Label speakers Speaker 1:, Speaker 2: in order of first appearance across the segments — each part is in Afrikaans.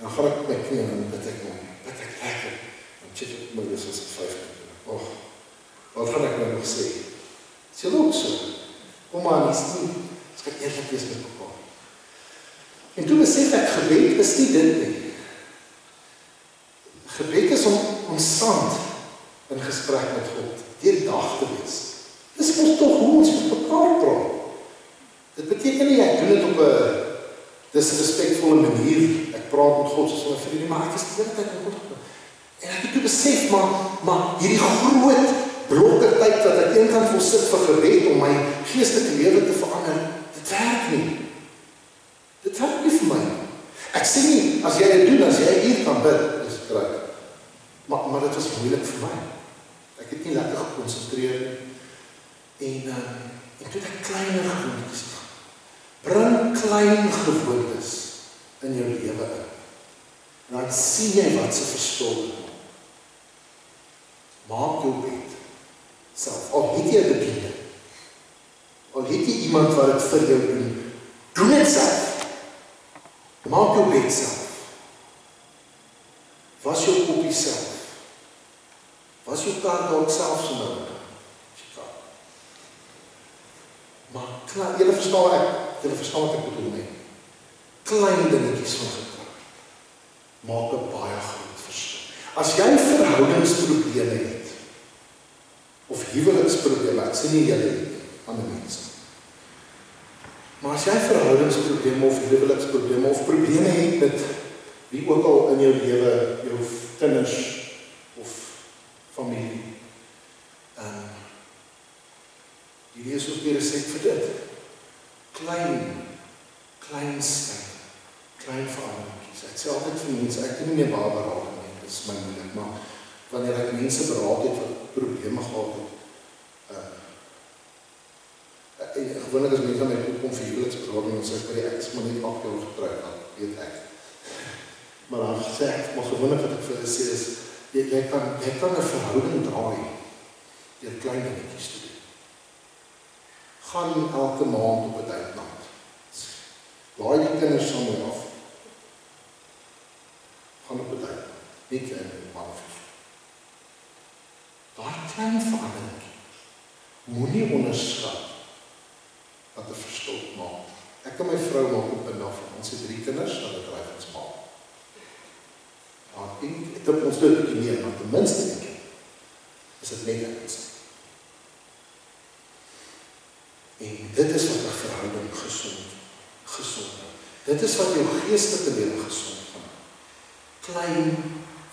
Speaker 1: En dan gaan ek op my knie en dan bid ek lekker. Dan check ek my dis as ek 5 minute. Wat gaan ek nou nog sê? Is julle ook so? Kom maar, is kan eerlik wees met mekaar. En toe besef ek, gebed is nie dit nie. Gebed is om stand in gesprek met God, deur die dag te wees. Dis mos tog hoe ons met mekaar praat. Dit beteken nie, ek doen dit op 'n disrespektvolle manier. Ek praat met God soos 'n vriend, maar ek is die hele tyd met God. En ek het toe besef, maar hierdie groot blokke tyd wat ek eenkant wil sit vir gebed om my geestelike lewe te verander, dit werk nie. Dit werk nie vir my. Ek sê nie, as jy dit doen, as jy hier kan bid, is dit reg. Maar dit was moeilik vir my. Ek het nie lekker gekonsentreer nie. En toe het ek kleiner gewoontes. Bring klein gewoontes in jou lewe in. En dan sien jy wat se verskil maak. Maak jou bed self. Al het jy 'n bediening. Al het jy iemand wat dit vir jou doen. Doen dit self. Maak jou bed self. Was jou koppie self. Was jou kar dalk self so nou. Maar klaar, julle verstaan wat ek bedoel nie. Klein dingetjies van getrou maak 'n baie groot verskil. As jy verhoudingsprobleme het, of huweliksprobleme, ek sê nie julle het, ander mense. Maar as jy verhoudingsprobleme of huweliksprobleme of probleme het met wie ook al in jou lewe, jou kinders of familie, hierdie is ook die resept vir dit. Klein skyn, klein veranderingkies. Ek sê altyd vir mense, ek doen nie meer beraad nie, dit is my moeilik, maar wanneer ek mense beraad het wat probleme gehad het, gewoonlik as mense aan my kom vir huweliksberading, en sê ek is maar net 8 jaar getroud, dan weet ek. Maar dan sê ek, maar gewoonlik wat ek vir hulle sê is, jy kan 'n verhouding draai, deur klein dingetjies te doen. Gaan elke maand op 'n uitnag. Laai die kinders saam af. Gaan op 'n uitnag. Nie klein man of daai klein verandering. Moenie onderskat wat 'n verskil maak. Ek en my vrou maak op 'n dag van ons het 3 kinders, dan het dryf ons maak. Ek dink ons doen dit meer, maar ten minste dink ek. Is dit net ek. En dit is wat 'n verhouding gesond. Dit is wat jou geestelike lewe gesond maak. Klein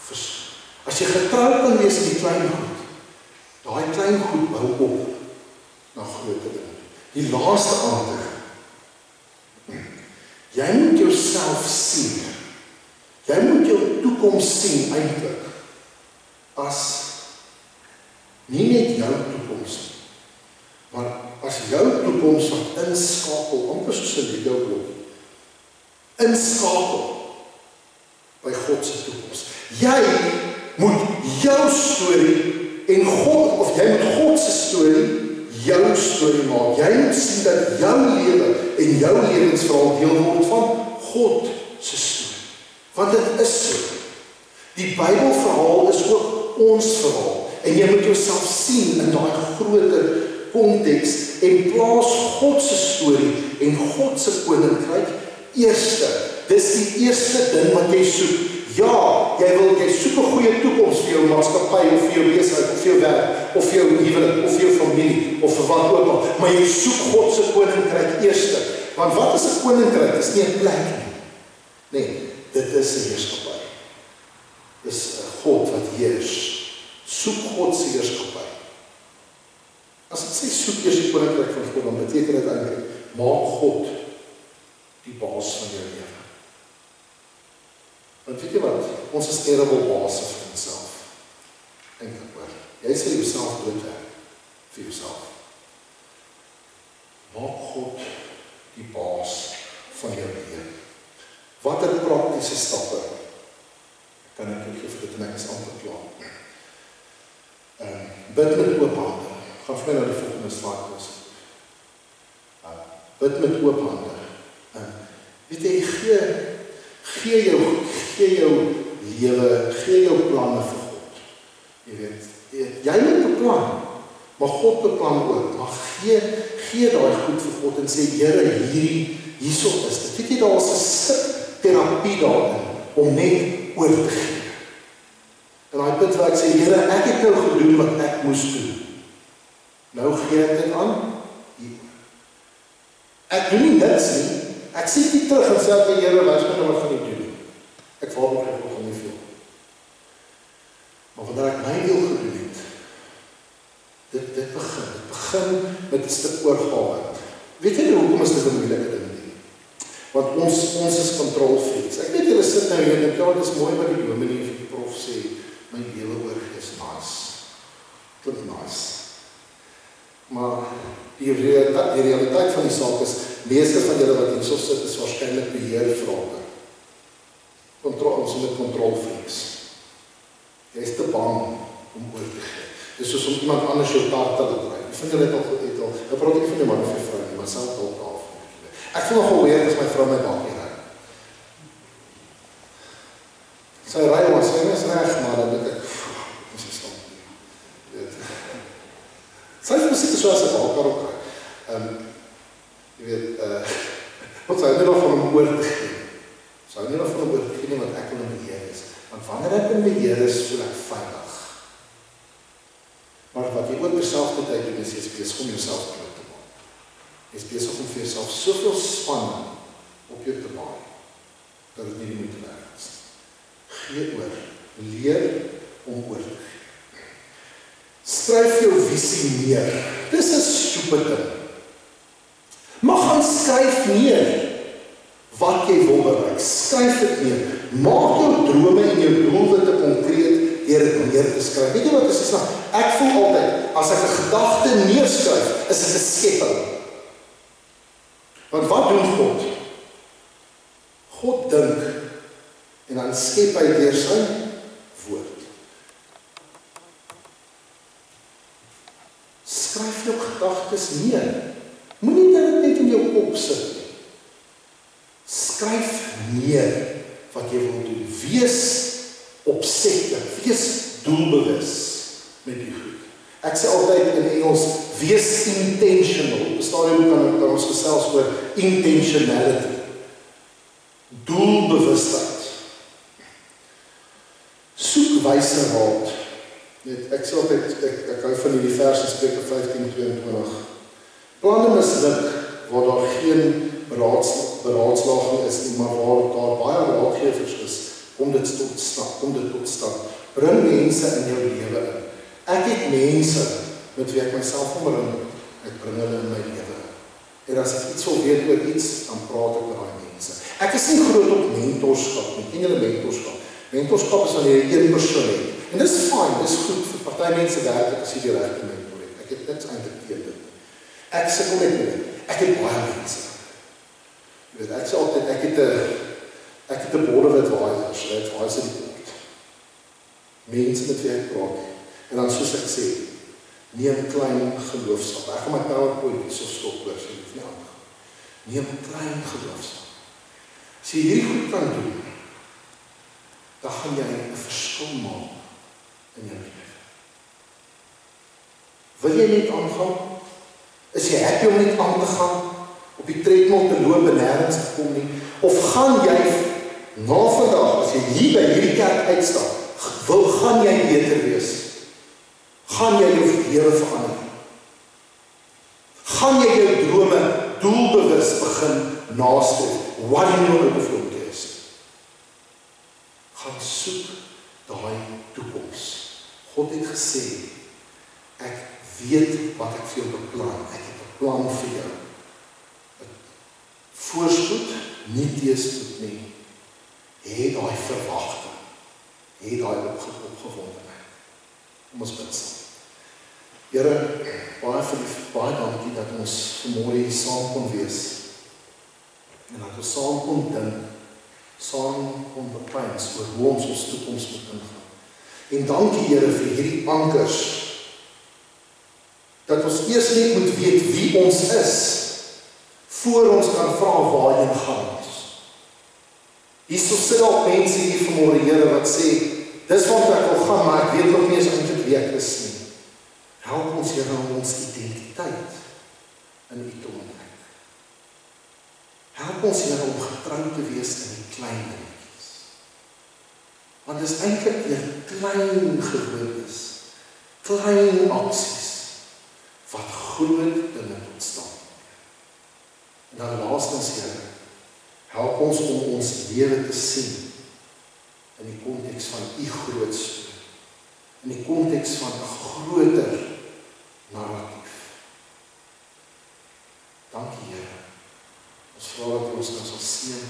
Speaker 1: verskil. As jy getrou kan wees in die klein goed, daai klein goed bou op na groter dinge. Die laaste aandag. Jy moet jouself sien. Jy moet jou toekoms sien eintlik as nie net jou toekoms nie, maar as jou toekoms wat inskakel, amper soos 'n Lego-blok, inskakel by God se toekoms. Jy moet jou storie en God, of jy moet God se storie jou storie maak. Jy moet sien dat jou lewe en jou lewensverhaal deel word van God se storie. Want dit is so. Die Bybelverhaal is ook ons verhaal. En jy moet jouself sien in daai groter konteks en plaas God se storie en God se koninkryk eerste. Dis die eerste ding wat jy soek. Ja, jy soek 'n goeie toekoms vir jou maatskappy of vir jou besigheid of vir jou werk of vir jou huwelik of vir jou familie of vir wat ook al, maar jy soek God se koninkryk eerste. Want wat is 'n koninkryk? Dit is nie 'n plek nie. Nee, dit is 'n heerskappy. Dis 'n God wat heers. Soek God se heerskappy. As ek sê soek eers die koninkryk van God, dan beteken dit eintlik maak God die baas van jou lewe. Want weet jy wat? Ons is terrible baase vir onsself. Eintlik hoor. Jy sê jouself doodwerk vir jouself. Maak God die baas van jou lewe. Watter praktiese stappe kan ek gee vir dit en ek is amper klaar. Bid met oop hande. Gaan vir my nou die volgende slide wees. Bid met oop hande. Weet jy, gee gee jou lewe, gee jou planne vir God. Jy weet, jy moet beplan, maar God beplan ook. Maar gee daai goed vir God en sê, Here, hierso is dit. Weet jy, daar is 'n stuk terapie daarin om net oor te gee. En daai punt waar ek sê, Here, ek het nou gedoen wat ek moes doen. Nou gee ek dit aan. Ek doen nie niks nie. Ek sê nie terug en sê, Here, wys my nou wat gaan ek doen. Ek val nog nie veel. Maar wanneer ek my wil gedoen het, dit begin met 'n stuk oorgawe. Weet jy hoekom is dit 'n moeilike ding nie? Want ons is control-freaks. Ek weet julle sit nou hier en dink, ja, dit is mooi wat die dominee of die prof sê, my lewe oorgee is nice. Klink nice. Maar die realiteit van die saak is, meeste van julle wat hierso sit, is waarskynlik beheervrage. Ons met control-freaks. Jy is te bang om oor te gee. Dis soos om iemand anders jou kar te laat ry. Ek vind julle het al, ek praat nie van die man of die vrou nie, maar self dalk daar. Ek voel nogal weer as my vrou my bakkie ry. Sy ry maar, sy is reg, maar dan dink ek, dis nie stom. Sy is musiek soos ek al kan ook ry. Jy weet, wat sy nie nog van hom oor te gee. Sy nie nog van hom oor te gee nie, wat ek wil in beheer is. Want wanneer ek in beheer is, voel ek veilig. Maar wat jy ook terselfdertyd doen is, jy is besig om jouself groot te maak. Jy is besig om vir jouself soveel spanning op jou te maak, dat het nie moet werk is. Gee oor, leer om oor te gee. Skryf jou visie neer. Dis 'n stupid ding. Maar gaan skryf neer wat jy wil bereik. Skryf dit neer. Maak jou drome en jou doelwitte konkreet deur dit neer te skryf. Weet jy wat is nou? Ek voel altyd, as ek 'n gedagte neerskryf, is dit 'n skepping. Want wat doen God? God dink en dan skep hy deur sy woord. Skryf jou gedagtes neer. Moenie dat dit net in jou kop sit nie. Skryf neer wat jy wil doen. Wees opsetlik, wees doelbewus met die goed. Ek sê altyd in Engels, wees intentional. Op 'n stadium kan ons gesels oor intentionality. Doelbewustheid. Soek wyse raad. Ek sê altyd, ek hou van die vers in Spreuke 15:22. Planne misluk waar daar geen beraadslaging is nie, maar waar daar baie raadgewers is om dit tot stand. Bring mense in jou lewe in. Ek het mense met wie ek myself omring, ek bring hulle in my lewe. En as ek iets wil weet oor iets, dan praat ek met daai mense. Ek is nie groot op mentorskap nie, ken julle mentorskap? Mentorskap is wanneer jy een persoon het. En dis fyn, dis goed vir party mense werk as jy die regte mentor het. Ek het niks eintlik teen dit. Ek sukkel net met dit. Ek het baie mense. Jy weet, ek sê altyd, ek het 'n borde wat waaiers, dit waaiers in die bord. Mense met wie ek praat. En dan soos ek sê, neem klein geloofstap. Ek gaan my PowerPoint so stop oor, so jy hoef nie aan te gaan. Neem klein geloofstap. As jy hierdie goed kan doen, dan gaan jy 'n verskil maak in jou lewe. Wil jy net aangaan? Is jy happy om net aan te gaan? Op die treadmill te loop en nêrens te kom nie? Of gaan jy na vandag, as jy hier by hierdie kerk uitstap, gaan jy beter wees? Gaan jy jou lewe verander? Gaan jy jou drome doelbewus begin nastreef? Wat in jou overvloed is? Gaan soek daai toekoms. God het gesê, ek weet wat ek vir jou beplan. Ek het 'n plan vir jou. Voorspoed, nie teëspoed nie. Hê daai verwagting. Hê daai opgewondenheid. Kom ons bid saam. Here, baie dankie dat ons vanmôre hier saam kon wees. En dat ons saam kon dink, saam kon bepyns oor hoe ons toekoms moet ingaan. En dankie Here vir hierdie ankers, dat ons eers net moet weet wie ons is, voor ons kan vra waarheen gaan ons. Hierso sit al mense hier vanmôre, Here, wat sê, dis wat ek wil gaan, maar ek weet nog nie eens eintlik wie ek is nie. Help ons, Here, om ons identiteit in U te ontdek. Help ons, Here, om getrou te wees in die klein dingetjies. Want dis eintlik deur klein gewoontes, klein aksies, wat groot dinge tot stand kom. En dan laastens, Here, help ons om ons lewe te sien in die konteks van U groot storie, in die konteks van 'n groter narratief. Dankie, Here. Ons vra dat U ons sal seën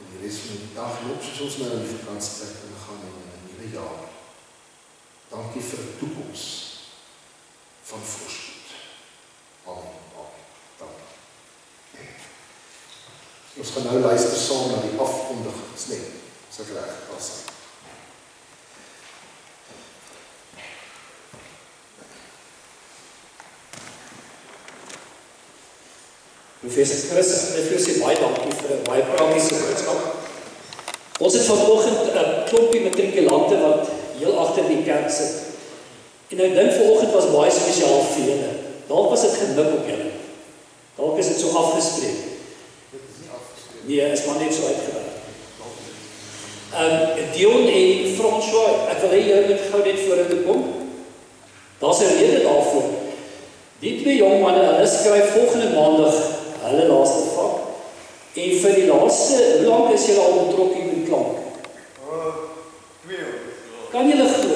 Speaker 1: in die res van die dag loop, soos ons nou in die vakansietyd ingaan en in 'n nuwe jaar. Dankie vir 'n toekoms van voorspoed. Amen. Dankie. Ons gaan nou luister saam na die afkondigings, nee, as ek reg was.
Speaker 2: Professor Chris, ek wil sê baie dankie vir 'n baie praktiese boodskap. Ons het vanoggend 'n klompie matrikulante wat heel agter die kerk sit. En ek dink vanoggend was baie spesiaal vir julle. Dalk was dit gemik op julle. Dalk is dit so afgespreek. Nee, is maar net so uitgewerk. Dion en François, ek wil hê julle moet gou net vorentoe kom. Daar's 'n rede daarvoor. Die twee jong manne, hulle skryf volgende maandag hulle laaste vak. En vir die laaste, hoe lank is julle al betrokke met klank?
Speaker 3: 2 jaar.
Speaker 2: Kan julle glo?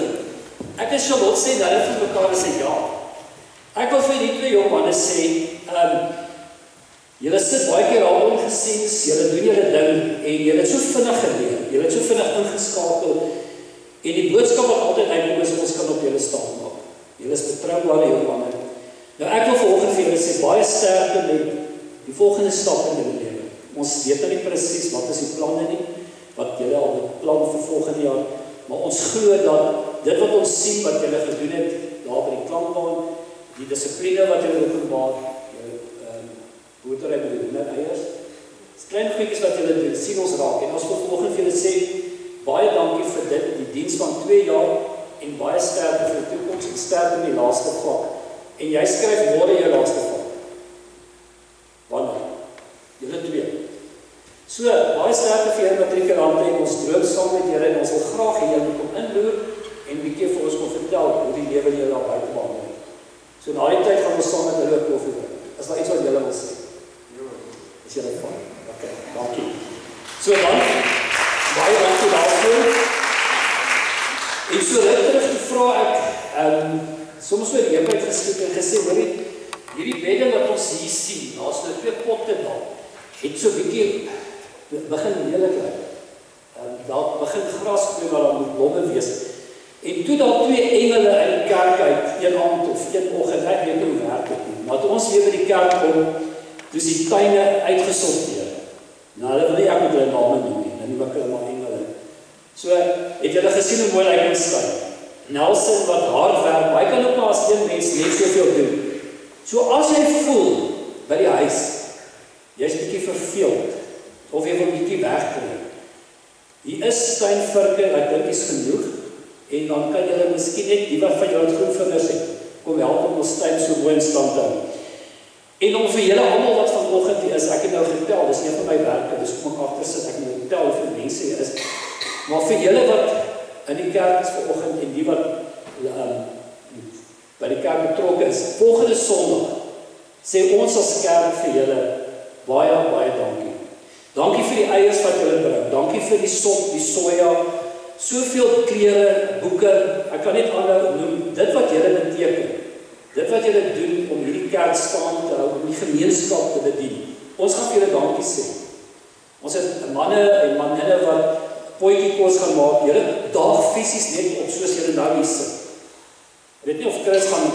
Speaker 2: Ek is Charlotte sê dat hulle vir mekaar sê ja. Ek wil vir die twee jong manne sê, julle sit baie keer al ongesiens, julle doen julle ding en julle het so vinnig geleer, julle het so vinnig ingeskakel en die boodskap wat altyd uitkom is ons kan op julle staan maak. Julle is betroubare jong manne. Nou ek wil vanoggend vir julle sê baie sterkte met die volgende stap in julle lewe. Ons weet nou nie presies wat is die planne nie, wat julle al beplan vir volgende jaar, maar ons glo dat dit wat ons sien wat julle gedoen het daar by die klankbaan, die dissipline wat julle openbaar, boerdery met die hoender eiers. Dis klein goedjies wat julle doen, sien ons raak. En ons wil vanoggend vir julle sê, baie dankie vir dit, die diens van 2 jaar en baie sterkte vir die toekoms en sterkte in die laaste vak. En jy skryf môre jou laaste vak. Wanneer? Julle 2. So, baie sterkte vir julle matrikulante en ons droom saam met julle en ons wil graag hê julle moet kom inloer en bietjie vir ons kom vertel hoe die lewe julle daar buite behandel. So na die tyd gaan ons saam met hulle koffie drink. Is daar iets wat julle wil sê? Is julle van? Okay, dankie. So dan, baie dankie daarvoor. En so terug te vra ek, soms so die uit geskik en gesê, hoor hierdie bedde wat ons hier sien, daar's nou 2 potte daar, het so bietjie begin lelik lyk. Daar begin gras groei waar daar moet blomme wees. En toe daar 2 engele uit die kerk uit, een aand of een oggend, ek weet nie hoe werk dit nie, maar toe ons weer by die kerk kom, toe is die tuine uitgesorteer. Nou, hulle wil nie ek met hulle name noem nie, nou noem ek hulle maar engele. So, het julle gesien hoe mooi lyk ons tuin? Nelson wat hard werk, maar hy kan ook maar as een mens net soveel doen. So as jy voel by die huis, jy's bietjie verveeld, of jy wil bietjie wegtrek, hier is tuinvirke, ek dink is genoeg, en dan kan julle miskien net die wat van jou het groenvingers het, kom help om ons tuin so mooi in stand te hou. En om vir julle almal wat vanoggend hier is, ek het nou getel, dis een van my werke, dis kom ek agter sit, ek moet tel hoeveel mense hier is, maar vir julle wat in die kerk is vanoggend en die wat by die kerk betrokke is, volgende Sondag sê ons as kerk vir julle baie, baie dankie. Dankie vir die eiers wat julle bring, dankie vir die sop, die soja, soveel klere, boeke, ek kan net aanhou noem, dit wat julle beteken, dit wat julle doen om hierdie kerk staan te hou, om die gemeenskap te bedien. Ons gaan vir julle dankie sê. Ons het manne en manninne wat potjiekos gaan maak, julle daag fisies net op soos julle nou hier sit. Ek weet nie of Chris gaan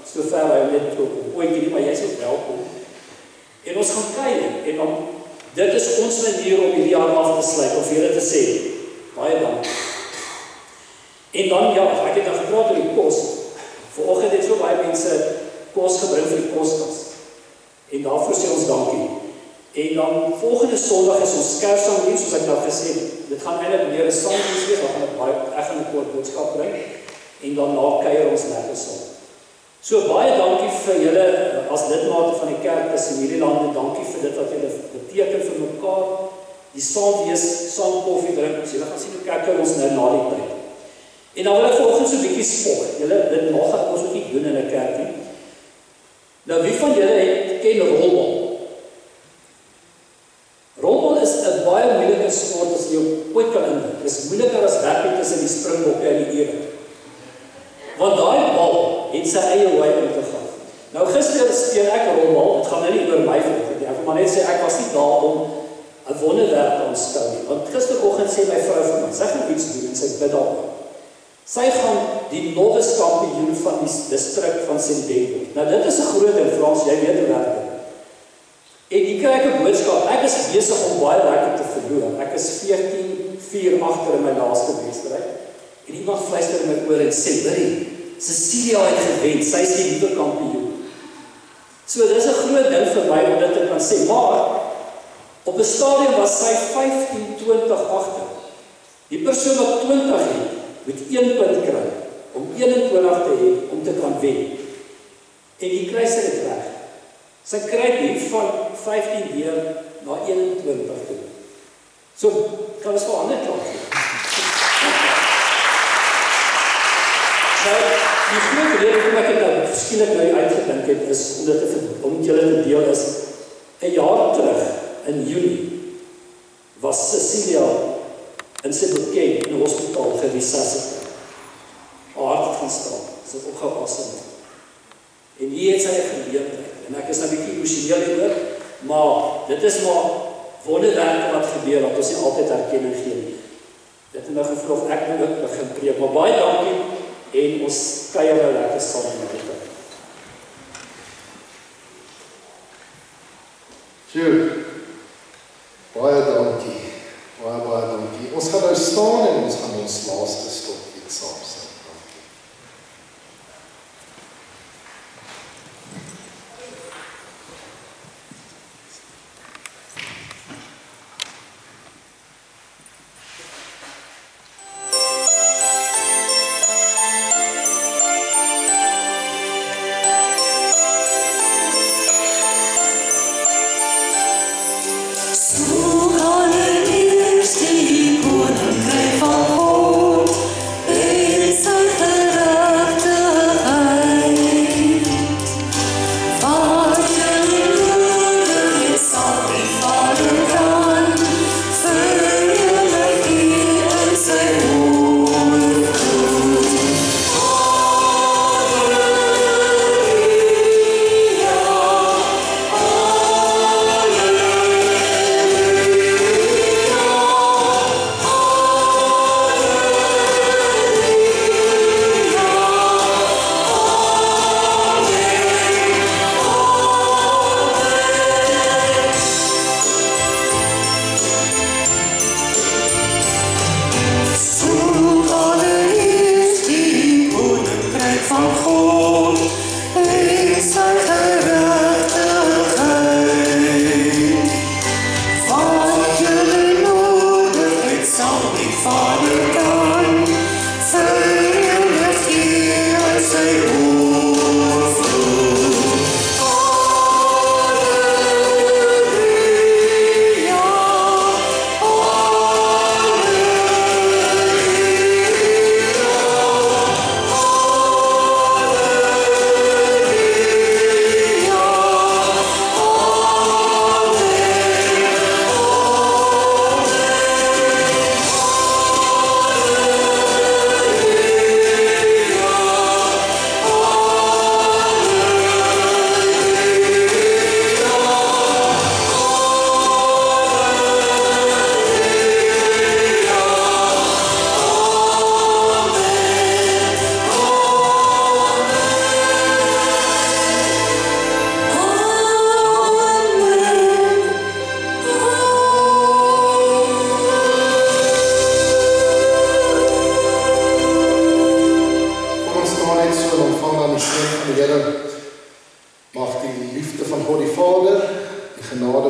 Speaker 2: so ver hy net op potjie nie, maar jy is ook welkom. En ons gaan kuier en dan dit is ons manier om hierdie jaar af te sluit, of julle te sê, baie dankie. En dan ja, ek het dan gepraat oor die kos. Vanoggend het so baie mense kos gebring vir die koskas. En daarvoor sê ons dankie. En dan volgende Sondag is ons Kersdiens, soos ek nou gesê het, dit gaan eintlik meer 'n sangdiens wees, ek gaan 'n kort boodskap bring, en dan kuier ons lekker saam. So baie dankie vir julle as lidmate van die kerk tussen hierdie lande, dankie vir dit wat julle beteken vir mekaar, die saam wees, saam koffie drink, so julle gaan sien hoe kerk ons nou na die tyd. En dan wil ek vanoggend so 'n bietjie spog, julle, dit mag ek ons ook nie doen in 'n kerk nie. Nou wie van julle ken rolbal? Rolbal is 'n baie moeilike sport as jy ooit kan indink. Dit is moeiliker as rugby tussen die Springbokke en die Ewe. Want daai bal het sy eie wy om te gaan. Nou gister speel ek rolbal, dit gaan nou nie oor my vanoggend nie. Ek wil maar net sê ek was nie daar om 'n wonderwerk te aanskou nie. Want gisteroggend sê my vrou vir my, sy gaan iets doen en sy bid daaroor. Sy gaan die novice kampioen van die distrik van Sint-Bent word. Nou dit is 'n groot ding, Frans, jy weet hoe werk dit. En hier kry ek 'n boodskap, ek is besig om baie lekker te verloor. Ek is 14-4 agter in my laaste wedstryd. En iemand fluister in my oor en sê, "Billy, Cecilia het gewen, sy is die nuwe kampioen." So dis 'n groot ding vir my om dit te kan sê, maar op 'n stadium was sy 15-20 agter. Die persoon wat 20 het, moet 1 punt kry om 21 te hê om te kan wen. En hier kry sy dit reg. Sy kry hier van 15 weer na 21 toe. So, kan ons vir ander klaar gee. Nou, die groot rede hoekom ek dit nou skielik nou uitgedink het, is om julle te deel is, 'n jaar terug, in Junie, was Cecilia in sy bekend in 'n hospitaal geresusciteer. Haar hart het gaan staan, sy het opgehou asem. En hier het sy 'n geleentheid. En ek is nou 'n bietjie emosioneel hieroor, maar dit is maar wonderwerke wat gebeur, wat ons nie altyd erkenning gee nie. Dit het nou gevra of ek nou ook begin preek, maar baie dankie, en ons kuier nou lekker saam met dit.
Speaker 1: Sjoe, baie dankie, baie dankie. Ons gaan nou staan en ons gaan ons laaste stokkie saam sing.
Speaker 4: Zoek allereerst die koninkrijk van God.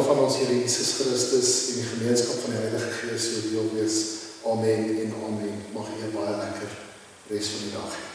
Speaker 1: van ons Here Jesus Christus en die gemeenskap van die Heilige Gees so deel wees. Amen en amen. Mag jy 'n baie lekker res van die dag hê.